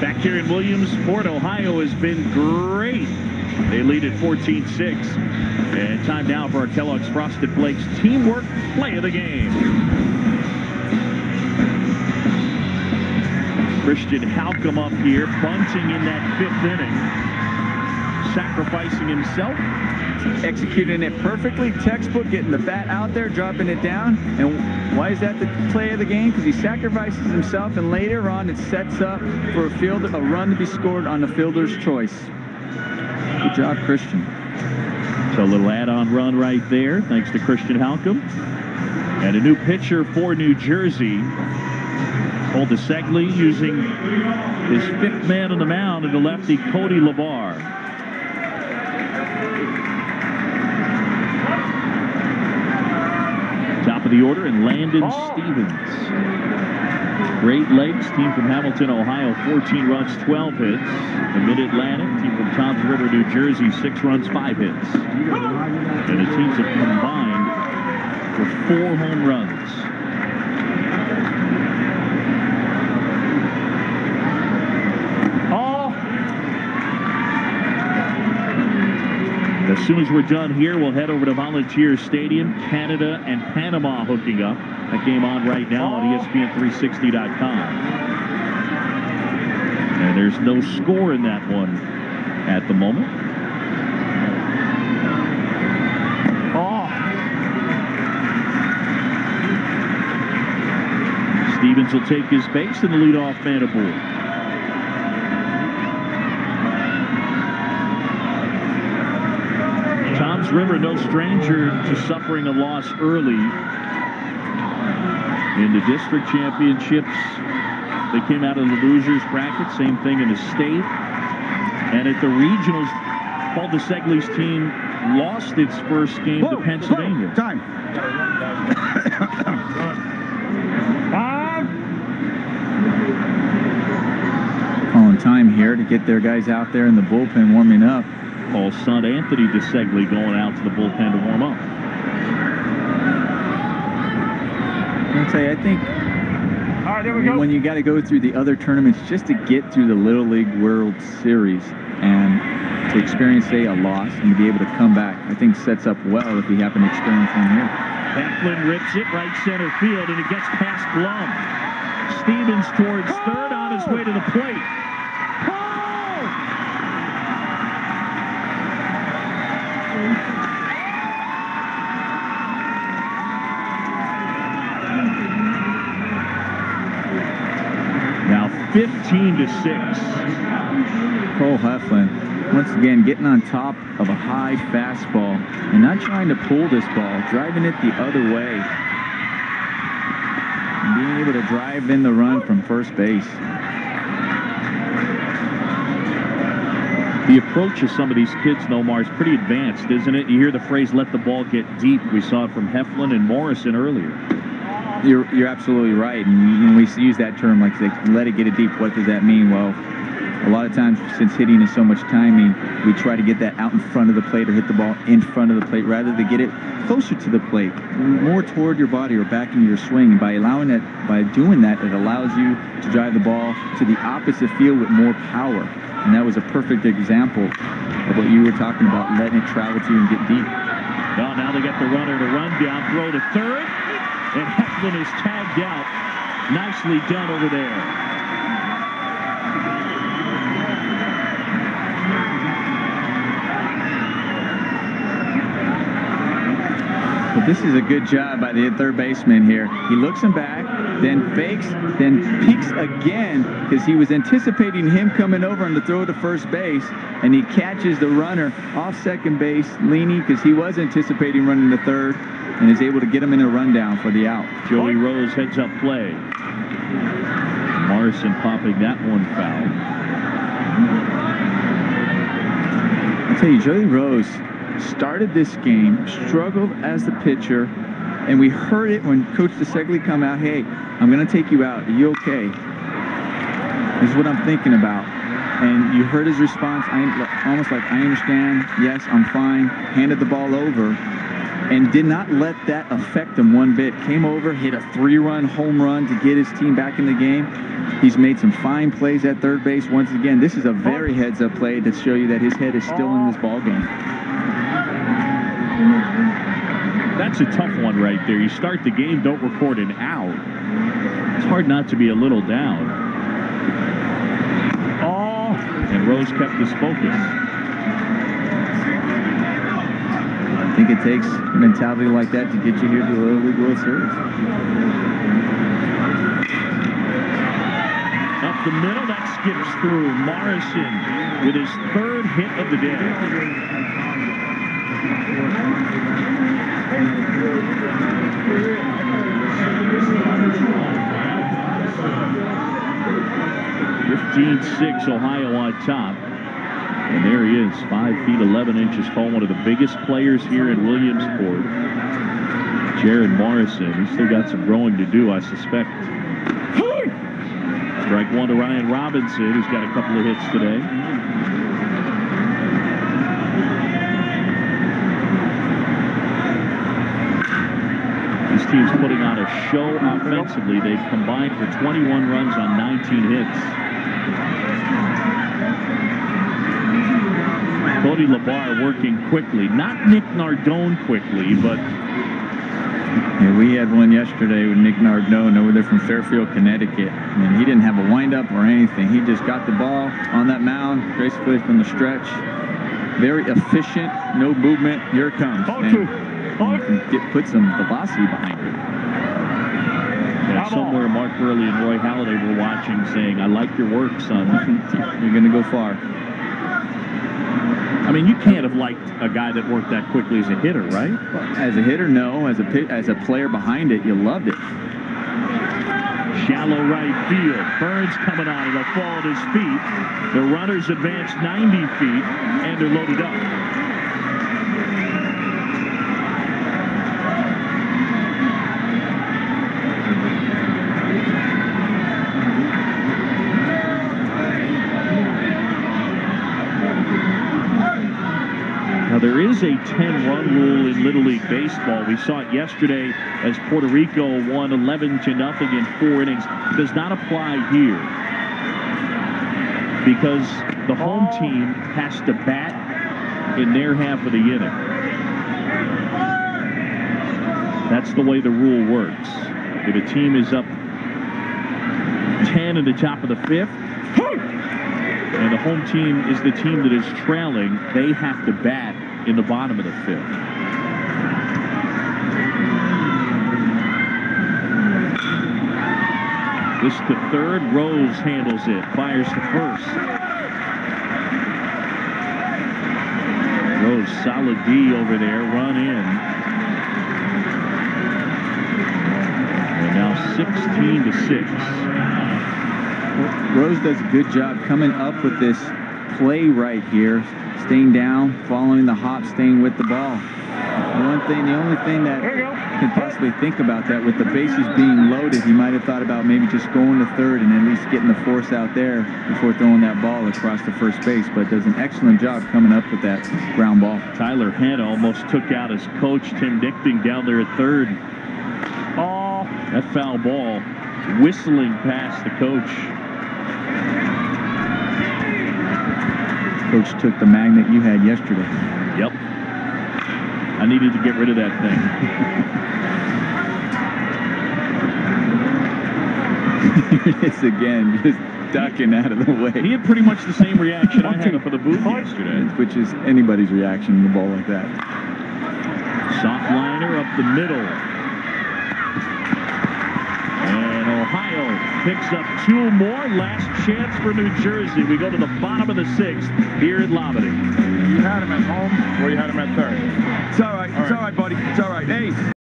Back here in Williamsport, Ohio has been great. They lead at 14-6. And time now for our Kellogg's Frosted Flakes Teamwork Play of the Game. Christian Halcomb up here, bunting in that 5th inning. Sacrificing himself. Executing it perfectly, textbook, getting the bat out there, dropping it down. And why is that the play of the game? Because he sacrifices himself, and later on it sets up for a run to be scored on the fielder's choice. Good job, Christian. So a little add-on run right there, thanks to Christian Halcomb. And a new pitcher for New Jersey, Paul DeSegli, using his 5th man on the mound, and the lefty Cody Labar. Top of the order, and Landon Stevens. Great Lakes, team from Hamilton, Ohio, 14 runs, 12 hits. The Mid-Atlantic, team from Toms River, New Jersey, 6 runs, 5 hits. And the teams have combined for 4 home runs. As soon as we're done here, we'll head over to Volunteer Stadium. Canada and Panama hooking up. That game on right now on ESPN360.com. And there's no score in that one at the moment. Stevens will take his base, and the leadoff man aboard. Toms River, no stranger to suffering a loss early in the district championships. They came out of the losers bracket, same thing in the state. And at the regionals, Paul DeSegli's team lost its first game to Pennsylvania. Time. Calling time here to get their guys out there in the bullpen warming up. Paul's son, Anthony DeSegli, going out to the bullpen to warm up. I'll tell you, I think when you got to go through the other tournaments just to get through the Little League World Series and to experience, say, a loss and to be able to come back, I think sets up well if we happen to experience one here. Heflin rips it right center field, and it gets past Blum. Stevens towards third, on his way to the plate. Now 15-6. Cole Heflin, once again, getting on top of a high fastball and not trying to pull this ball, driving it the other way. And being able to drive in the run from first base. The approach of some of these kids, Nomar, is pretty advanced, isn't it? You hear the phrase, let the ball get deep. We saw it from Heflin and Morrison earlier. You're absolutely right. And when we use that term, like let it get it deep, what does that mean? Well, a lot of times, since hitting is so much timing, we try to get that out in front of the plate or hit the ball in front of the plate rather than get it closer to the plate, more toward your body or back into your swing. And by doing that, it allows you to drive the ball to the opposite field with more power. And that was a perfect example of what you were talking about, letting it travel to you and get deep. Well, now they got the runner to run down, throw to third, and Heflin is tagged out. Nicely done over there. But this is a good job by the third baseman here. He looks him back, then fakes, then peeks again because he was anticipating him coming over on the throw to first base, and he catches the runner off second base, leaning because he was anticipating running to third, and is able to get him in a rundown for the out. Joey Rose heads up play. Morrison popping that one foul. I'll tell you, Joey Rose started this game, struggled as the pitcher, and we heard it when Coach DeSegli come out, hey, I'm going to take you out. Are you okay? This is what I'm thinking about. And you heard his response, almost like, I understand, yes, I'm fine, handed the ball over, and did not let that affect him one bit. Came over, hit a 3-run home run to get his team back in the game. He's made some fine plays at third base. Once again, this is a very heads-up play to show you that his head is still in this ball game. That's a tough one right there. You start the game, don't record an out. It's hard not to be a little down. And Rose kept his focus. I think it takes mentality like that to get you here to the Little League World Series. Up the middle, that skips through. Morrison with his 3rd hit of the day. (15-6) Ohio on top. And there he is, 5 feet 11 inches tall, one of the biggest players here in Williamsport. Jared Morrison. He's still got some growing to do, I suspect. Strike 1 to Ryan Robinson, who's got a couple of hits today. This team's putting on a show offensively. They've combined for 21 runs on 19 hits. Cody Labar working quickly. Not Nick Nardone quickly, but... Yeah, we had one yesterday with Nick Nardone over there from Fairfield, Connecticut. I mean, he didn't have a windup or anything. He just got the ball on that mound, gracefully from the stretch. Very efficient, no movement. Here it comes. Put some velocity behind it. Yeah, somewhere Mark Burley and Roy Halladay were watching saying, "I like your work, son." You're going to go far. I mean, you can't have liked a guy that worked that quickly as a hitter, right? As a hitter, no. As a player behind it, you loved it. Shallow right field. Burns coming on. It'll fall at his feet. The runners advance 90 feet, and they're loaded up. Now, there is a 10-run rule in Little League Baseball. We saw it yesterday as Puerto Rico won 11-0 in 4 innings. It does not apply here because the home team has to bat in their half of the inning. That's the way the rule works. If a team is up 10 in the top of the 5th, and the home team is the team that is trailing, they have to bat in the bottom of the 5th. This to third. Rose handles it. Fires to first. Rose, solid D over there. Run in. And now 16-6. Rose does a good job coming up with this play right here, staying down, following the hop, staying with the ball. The only thing that can possibly think about that, with the bases being loaded, he might have thought about maybe just going to third and at least getting the force out there before throwing that ball across the first base, but does an excellent job coming up with that ground ball. Tyler Hanna almost took out his coach, Tim Dichting, down there at third. Oh, that foul ball whistling past the coach. Coach took the magnet you had yesterday. Yep. I needed to get rid of that thing. Here it is again, just ducking out of the way. He had pretty much the same reaction I had up at the booth yesterday. Which is anybody's reaction to a ball like that. Soft liner up the middle. And Ohio picks up 2 more. Last chance for New Jersey. We go to the bottom of the 6th here at Labadie. You had him at home or you had him at third? It's all right. It's all right, buddy. It's all right. Hey.